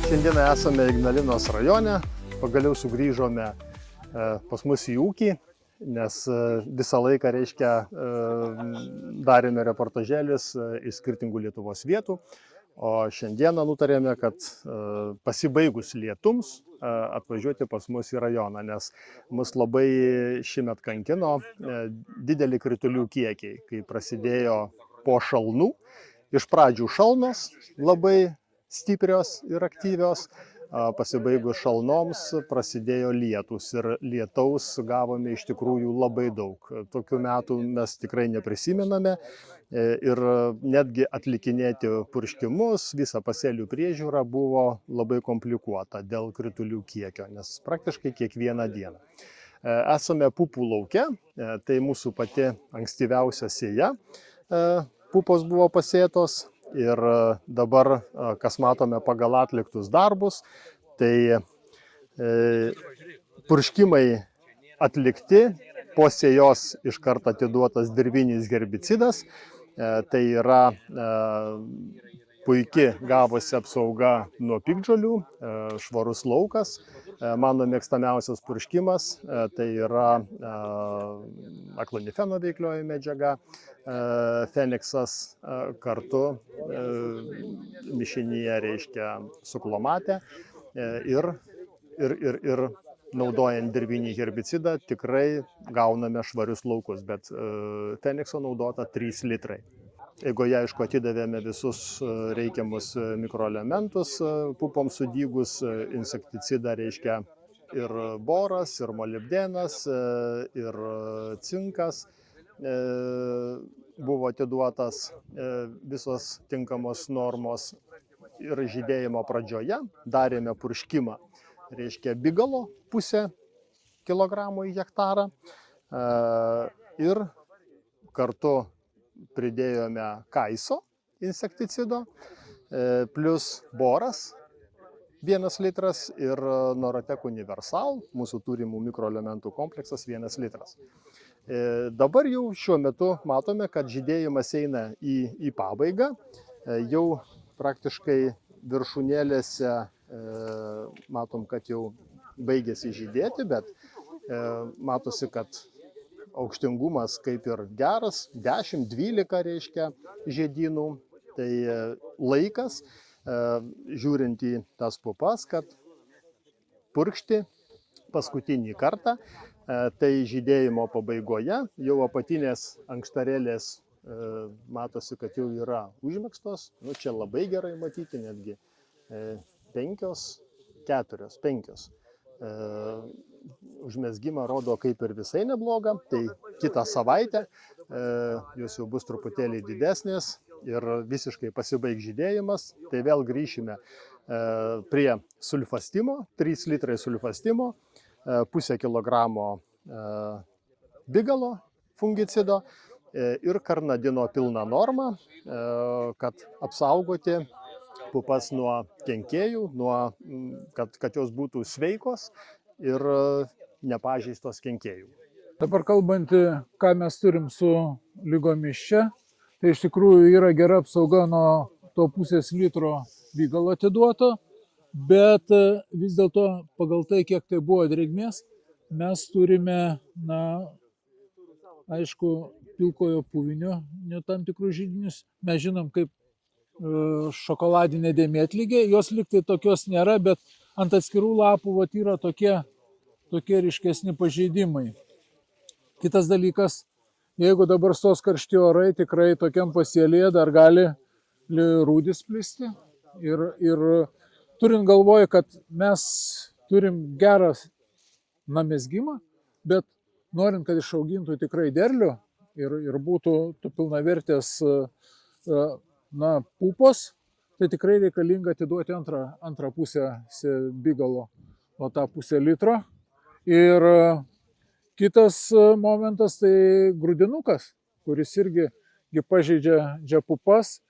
Šiandieną esame Ignalinos rajone, pagaliau sugrįžome pas mus į ūkį, nes visą laiką, darėme reportažėlis iš skirtingų Lietuvos vietų, o šiandieną nutarėme, kad pasibaigus lietums atvažiuoti pas mus į rajoną, nes mus labai šiemet kankino dideli kritulių kiekiai, kai prasidėjo po šalnų. Iš pradžių šalnos labai stiprios ir aktyvios, pasibaigus šalnoms prasidėjo lietus ir lietaus gavome iš tikrųjų labai daug. Tokių metų mes tikrai neprisimename ir netgi atlikinėti purškimus, visą pasėlių priežiūrą buvo labai komplikuota dėl kritulių kiekio, nes praktiškai kiekvieną dieną. Esame pupų lauke, tai mūsų pati ankstyviausia sėja. Pupos buvo pasėtos ir dabar, kas matome pagal atliktus darbus, tai purškimai atlikti, po sėjos iš karto atiduotas dirvinis herbicidas, tai yra puikiai gavosi apsauga nuo piktžolių, švarus laukas. Mano mėgstamiausias purškimas tai yra aklonifeno veiklioji medžiaga, Feniksas kartu mišinyje su klomate ir naudojant dirvinį herbicidą tikrai gauname švarius laukus, bet Fenikso naudota 3 litrai. Eigoje, aišku, atidavėme visus reikiamus mikroelementus pupoms sudygus, insekticidą ir boras, ir molibdenas, ir cinkas. Buvo atiduotas visos tinkamos normos ir žydėjimo pradžioje. Darėme purškimą, bigalo 0,5 kilogramų į hektarą ir kartu pridėjome kaiso insekticido, plus boras 1 litras ir Noratek Universal, mūsų turimų mikroelementų kompleksas 1 litras. Dabar jau šiuo metu matome, kad žydėjimas eina į pabaigą. Jau praktiškai viršūnėlėse matom, kad jau baigėsi žydėti, bet matosi, kad aukštingumas kaip ir geras, 10-12 žiedynų. Tai laikas, žiūrint į tas pupas, kad purkšti paskutinį kartą. Tai žydėjimo pabaigoje jau apatinės ankštarėlės matosi, kad jau yra užmegztos. Čia labai gerai matyti, netgi 5. Užmezgimą rodo kaip ir visai neblogą. Tai kitą savaitę jos jau bus truputėlį didesnės ir visiškai pasibaigs žydėjimas. Tai vėl grįšime prie sulfastimo, 3 litrai sulfastimo, 0,5 kilogramo bigalo fungicido ir karnadino pilną normą, kad apsaugoti pupas nuo kenkėjų, kad jos būtų sveikos ir nepažeistos kenkėjų. Dabar kalbant, ką mes turim su lygomis čia, tai iš tikrųjų yra gera apsauga nuo to 0,5 litro bigalo atiduoto, bet vis dėlto pagal tai, kiek tai buvo drėgmės, mes turime, aišku, pilkojo puvinio tam tikrus židinius. Mes žinom, kaip šokoladinė dėmėtligė, jos liktai tokios nėra, bet ant atskirų lapų yra tokie ryškesni pažeidimai. Kitas dalykas, jeigu dabar stos karšti orai, tikrai tokiam pasėlyje dar gali rūdis plisti. Ir turint galvoje, kad mes turim gerą namezgimą, bet norint, kad išaugintų tikrai derlių ir būtų pilnavertės pupos, tai tikrai reikalinga atiduoti antrą pusę bigalo, o tą 0,5 litro. Ir kitas momentas tai grūdinukas, kuris irgi pažeidžia pupas.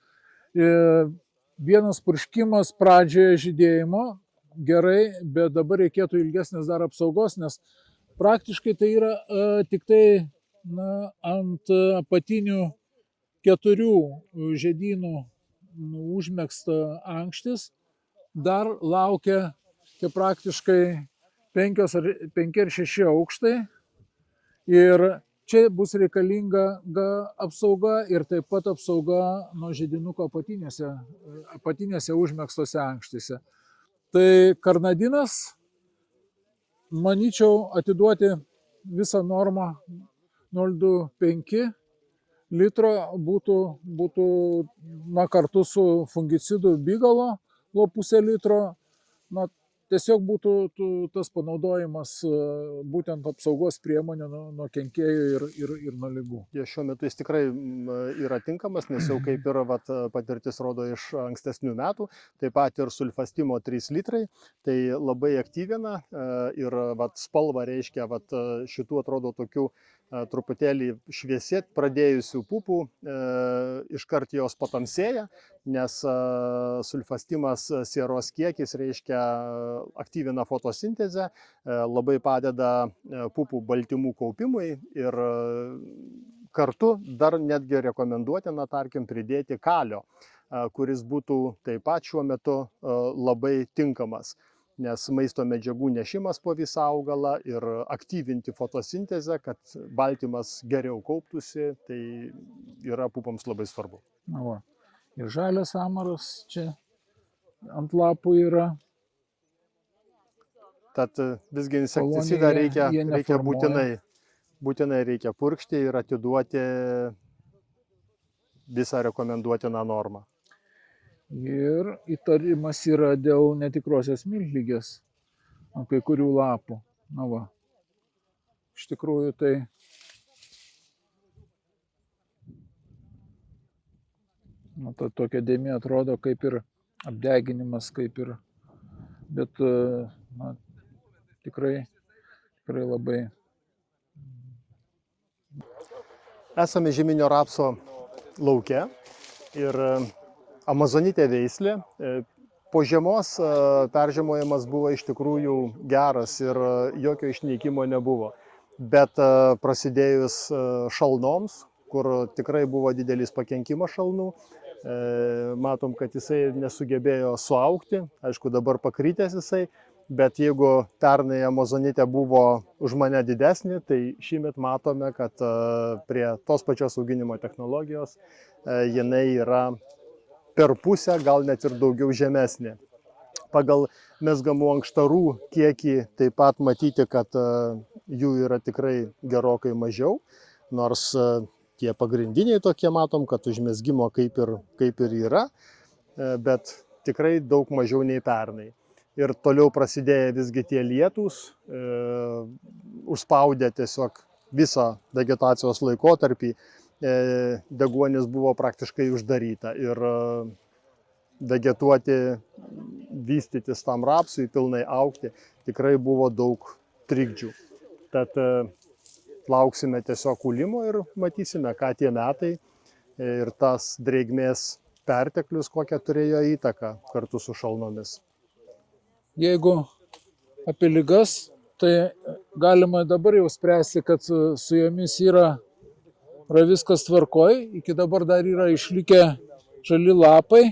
Vienas purškimas pradžioje žydėjimo gerai, bet dabar reikėtų ilgesnės dar apsaugos, nes praktiškai tai yra tik tai ant apatinių 4 žiedynų užmegzta ankštis, dar laukia tai praktiškai 5 ar 6 aukštai ir čia bus reikalinga apsauga ir taip pat apsauga nuo žiedinuko apatinėse užmegztose ankštise. Tai karnadinas, manyčiau, atiduoti visą normą 0,25 litro būtų kartu su fungicidu bigalo pusę litro. Tiesiog būtų tas panaudojimas būtent apsaugos priemonių nuo kenkėjų ir nuo ligų. Šiuo metu jis tikrai yra tinkamas, nes jau kaip ir patirtis rodo iš ankstesnių metų, taip pat ir sulfastimo 3 litrai, tai labai aktyvina ir spalva reiškia šitų atrodo tokių truputėlį šviesėt pradėjusių pupų, iškart jos patamsėja, nes sulfastimas sieros kiekis reiškia aktyvina fotosintezę, labai padeda pupų baltymų kaupimui ir kartu dar netgi rekomenduotina, tarkim, pridėti kalio, kuris būtų taip pat šiuo metu labai tinkamas, nes maisto medžiagų nešimas po visą augalą ir aktyvinti fotosintezę, kad baltymas geriau kauptųsi, tai yra pupoms labai svarbu. Ir žalias amaras čia ant lapų yra. Tad visgi insekticidą reikia būtinai reikia purkšti ir atiduoti visą rekomenduotiną normą. Ir įtarimas yra dėl netikrosios miltligės ant kai kurių lapų. Iš tikrųjų tai tokia dėmė atrodo kaip ir apdeginimas, bet tikrai labai. Esame žieminio rapso lauke ir amazonitė veislė. Po žiemos peržiemojimas buvo iš tikrųjų geras ir jokio išnykimo nebuvo. Bet prasidėjus šalnoms, kur tikrai buvo didelis pakenkimas šalnų, matom, kad jisai nesugebėjo suaugti, aišku dabar pakrytęs jisai, bet jeigu pernai amazonitė buvo už mane didesnė, tai šįmet matome, kad prie tos pačios auginimo technologijos jinai yra per pusę, gal net ir daugiau žemesnė. Pagal mezgamų ankštarų kiekį taip pat matyti, kad jų yra tikrai gerokai mažiau, nors tie pagrindiniai tokie matom, kad užmezgimo kaip ir yra, bet tikrai daug mažiau nei pernai. Ir toliau prasidėjo visgi tie lietūs, užspaudė tiesiog visą vegetacijos laikotarpį, deguonis buvo praktiškai uždaryta ir vegetuoti, vystytis tam rapsui, pilnai augti, tikrai buvo daug trikdžių. Tad lauksime tiesiog kūlimo ir matysime, ką tie metai ir tas drėgmės perteklius, kokią turėjo įtaką kartu su šalnomis. Jeigu apie ligas, tai galima dabar jau spręsti, kad su jomis yra viskas tvarkoj, iki dabar dar yra išlikę žali lapai,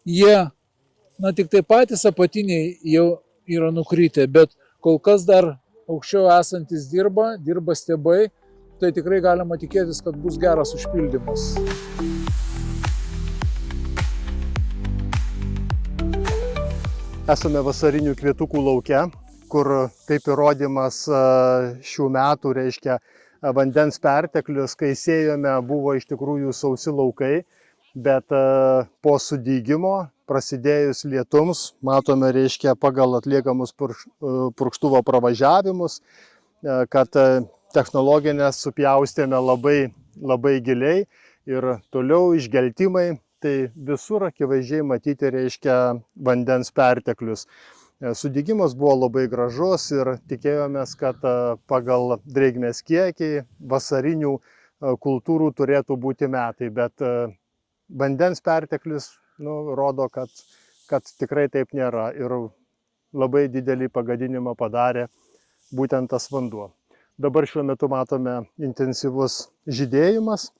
jie, tik tai patys apatiniai jau yra nukrytę, bet kol kas dar aukščiau esantis dirba stiebai, tai tikrai galima tikėtis, kad bus geras užpildymas. Esame vasarinių kvietukų lauke, kur kaip įrodymas šių metų reiškia vandens perteklius, kai sėjome, buvo iš tikrųjų sausi laukai, bet po sudygimo, prasidėjus lietums, matome, reiškia, pagal atliekamus purkštuvo pravažiavimus, kad technologinės supjaustėme labai giliai ir toliau išgeltimai, tai visur akivaizdžiai matyti, reiškia, vandens perteklius. Sudygimas buvo labai gražus ir tikėjomės, kad pagal drėgmės kiekį vasarinių kultūrų turėtų būti metai, bet vandens perteklius rodo, kad tikrai taip nėra ir labai didelį pagadinimą padarė būtent tas vanduo. Dabar šiuo metu matome intensyvus žydėjimas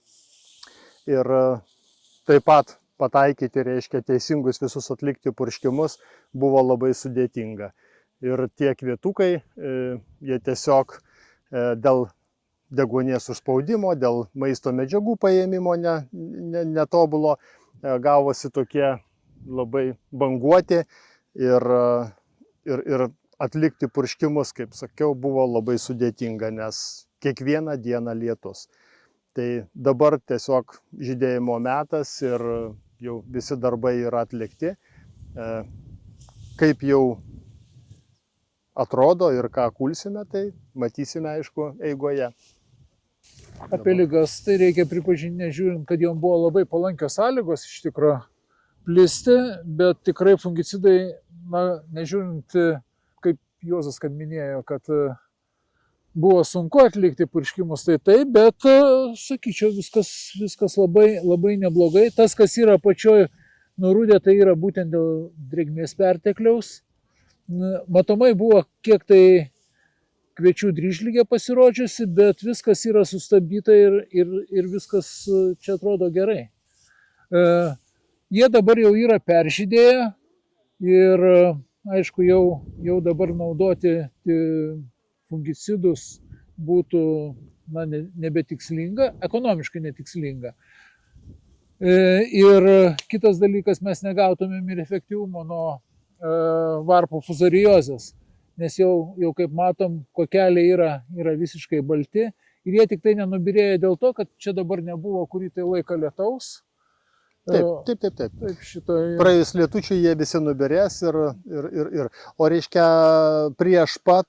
ir taip pat pataikyti, reiškia teisingus visus atlikti purškimus, buvo labai sudėtinga. Ir tie kvietukai, jie tiesiog dėl deguonies užspaudimo, dėl maisto medžiagų paėmimo netobulo, gavosi tokie labai banguoti ir atlikti purškimus, kaip sakiau, buvo labai sudėtinga, nes kiekvieną dieną lietus. Tai dabar tiesiog žydėjimo metas ir jau visi darbai yra atlikti. Kaip jau atrodo ir ką kulsime, tai matysime, aišku, eigoje. Apie ligas, tai reikia pripažinti, nežiūrint, kad jom buvo labai palankios sąlygos iš tikrųjų plisti, bet tikrai fungicidai, nežiūrint, kaip Juozas kad minėjo, kad buvo sunku atlikti purškimus, tai taip, bet, sakyčiau, viskas labai, labai neblogai. Tas, kas yra apačioje nurudę, tai yra būtent dėl drėgmės pertekliaus. Matomai buvo kiek tai kviečių dryžligė pasirodžiusi, bet viskas yra sustabdyta ir viskas čia atrodo gerai. Jie dabar jau yra peržydėję ir, aišku, jau dabar naudoti fungicidus būtų nebetikslinga, ekonomiškai netikslinga. Ir kitas dalykas, mes negautumėm ir efektyvumo nuo varpų fuzariozės, nes jau kaip matom, kokeliai yra visiškai balti ir jie tik tai nenubirėjo dėl to, kad čia dabar nebuvo kurį tai laiką lietaus. Taip. Praėjus lietučiui jie visi nubirės o reiškia prieš pat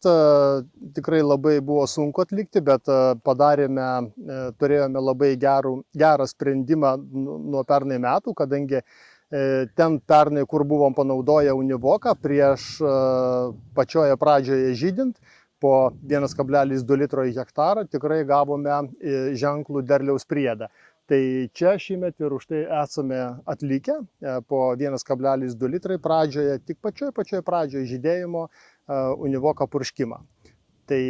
tikrai labai buvo sunku atlikti, bet turėjome labai gerą sprendimą nuo pernai metų, kadangi ten pernai, kur buvom panaudoję univoką, prieš pačioje pradžioje žydint, po 1,2 litro į hektarą tikrai gavome ženklų derliaus priedą. Tai čia šįmet ir už tai esame atlikę po 1,2 litrai pradžioje, tik pačioje pradžioje žydėjimo univoką purškimą. Tai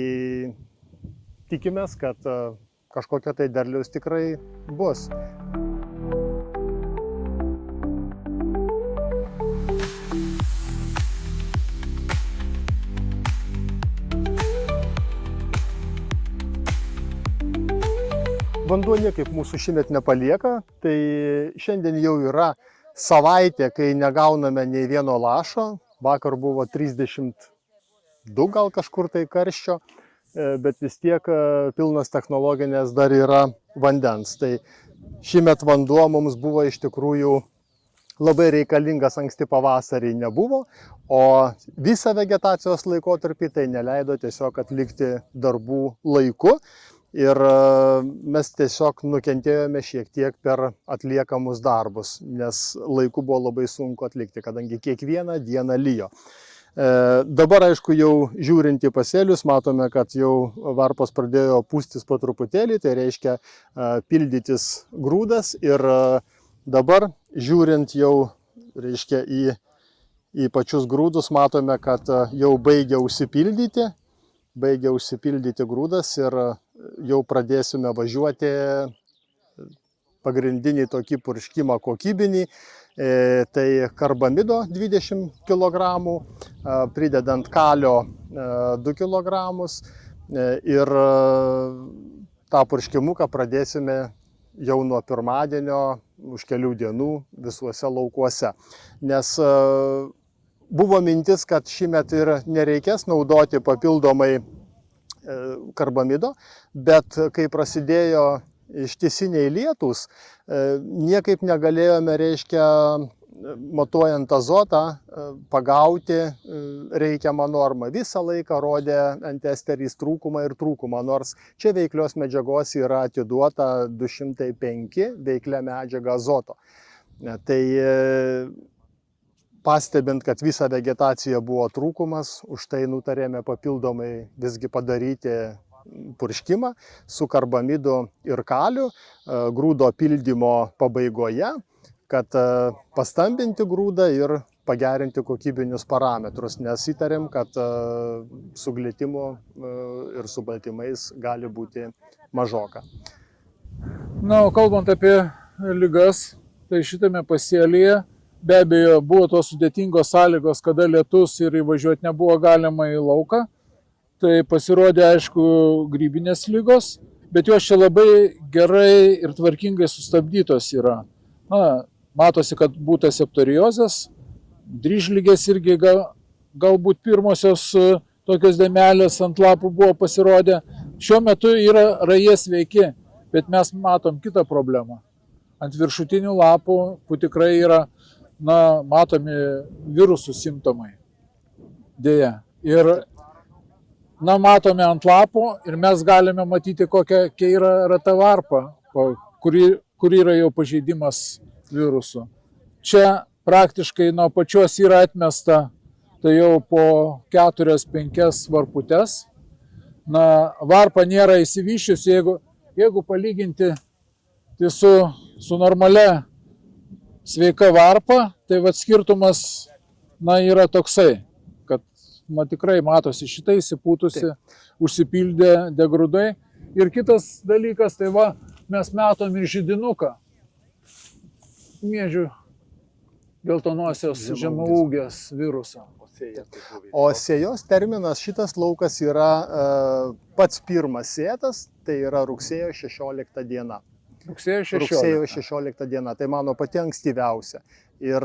tikimės, kad kažkokia tai derliaus tikrai bus. Vanduo niekaip mūsų šįmet nepalieka, tai šiandien jau yra savaitė, kai negauname nei vieno lašo. Vakar buvo 32 gal kažkur tai karščio, bet vis tiek pilnas technologinės dar yra vandens. Tai šįmet vanduo mums buvo iš tikrųjų labai reikalingas, anksti pavasarį nebuvo, o visą vegetacijos laikotarpį tai neleido tiesiog atlikti darbų laiku. Ir mes tiesiog nukentėjome šiek tiek per atliekamus darbus, nes laiku buvo labai sunku atlikti, kadangi kiekvieną dieną lijo. Dabar, aišku, jau žiūrint į pasėlius, matome, kad jau varpos pradėjo pūstis po truputėlį, tai reiškia pildytis grūdas. Ir dabar, žiūrint jau, reiškia, į pačius grūdus, matome, kad jau baigia užsipildyti grūdas ir jau pradėsime važiuoti pagrindinį tokį purškimą kokybinį, tai karbamido 20 kg, pridedant kalio 2 kg ir tą purškimuką pradėsime jau nuo pirmadienio, už kelių dienų visuose laukuose. Nes buvo mintis, kad šįmet ir nereikės naudoti papildomai karbamido, bet kai prasidėjo ištisiniai lietūs, niekaip negalėjome, reiškia, matuojant azotą, pagauti reikiamą normą. Visą laiką rodė antiesteris trūkumą ir trūkumą, nors čia veiklios medžiagos yra atiduota 205 veiklia medžiaga azoto. Tai pastebint, kad visa vegetacija buvo trūkumas, už tai nutarėme papildomai visgi padaryti purškimą su karbamidu ir kaliu grūdo pildymo pabaigoje, kad pastambinti grūdą ir pagerinti kokybinius parametrus, nes įtarėm, kad suglitimo ir su baltymais gali būti mažoka. Na, o kalbant apie ligas, tai šitame pasėlyje be abejo buvo tos sudėtingos sąlygos, kada lietus ir įvažiuoti nebuvo galima į lauką. Tai pasirodė, aišku, grybinės ligos, bet jos čia labai gerai ir tvarkingai sustabdytos yra. Na, matosi, kad būta septoriozės, dryžligės irgi galbūt pirmosios tokios dėmelės ant lapų buvo pasirodę. Šiuo metu yra rajai sveiki, bet mes matom kitą problemą. Ant viršutinių lapų tikrai yra, matomi virusų simptomai. Deja. Ir, matome ant lapų ir mes galime matyti, kokia yra reta varpa, kur yra jau pažeidimas virusų. Čia praktiškai nuo pačios yra atmesta, tai jau po 4-5 varputes. Varpa nėra įsivyščiusi, jeigu palyginti tai su normalia sveika varpa, tai skirtumas yra toksai, kad tikrai matosi šitai įsipūtusi, užsipildė degrudai. Ir kitas dalykas, tai mes matom ir židinuką, miežių geltonosios žemaūgės virusą. O sėjos terminas šitas laukas yra pats pirmas sėtas, tai yra rugsėjo 16 diena. Rugsėjo 16 diena, tai mano pati ankstyviausia. Ir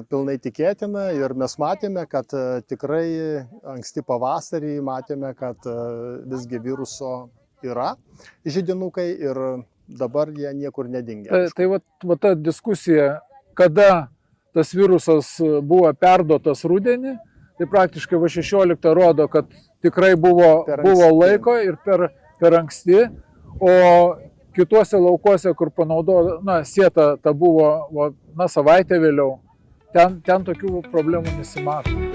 pilnai tikėtina, ir mes matėme, kad tikrai anksti pavasarį matėme, kad visgi viruso yra židinukai ir dabar jie niekur nedingė. Tai ta diskusija, kada tas virusas buvo perduotas rudenį, tai praktiškai 16 rodo, kad tikrai buvo laiko ir per anksti, o kituose laukuose, kur sėta ta buvo savaitę vėliau, ten tokių problemų nesimato.